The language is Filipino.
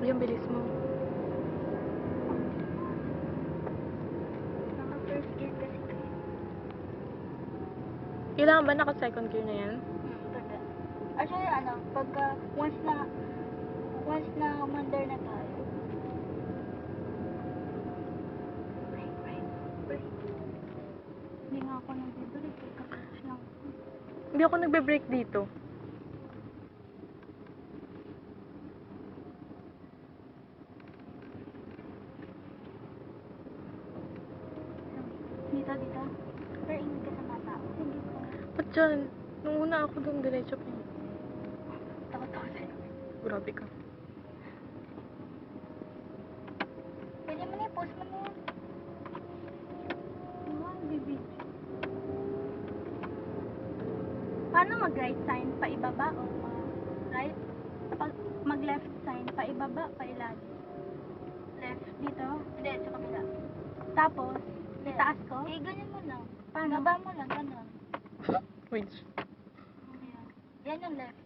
Yung bilis mo. Naka-first gear kasi kayo. Kailangan ba naka-second gear na yan? Taga. Actually, pagka once na umandar na tayo. Brake. Hindi nga ako nag-brake. Kaka-crash lang. Hindi ako nagbe-brake dito. Dito. Pero ingat ka sa mata. Sige po. Ba't dyan? Nung una ako doon, diretso pa. Takot ako sa'yo. Grabe ka. Pwede mo na i-post mo na yan. Wow, baby. Paano mag-right sign? Paibaba o right? Mag-left sign? Paibaba, pailalim? Left? Dito? Hindi, sa kabila. Tapos, itaas ko? Eh, ganyan mo lang. Paano? Baba mo lang, ganun. Wait. Yan yung left.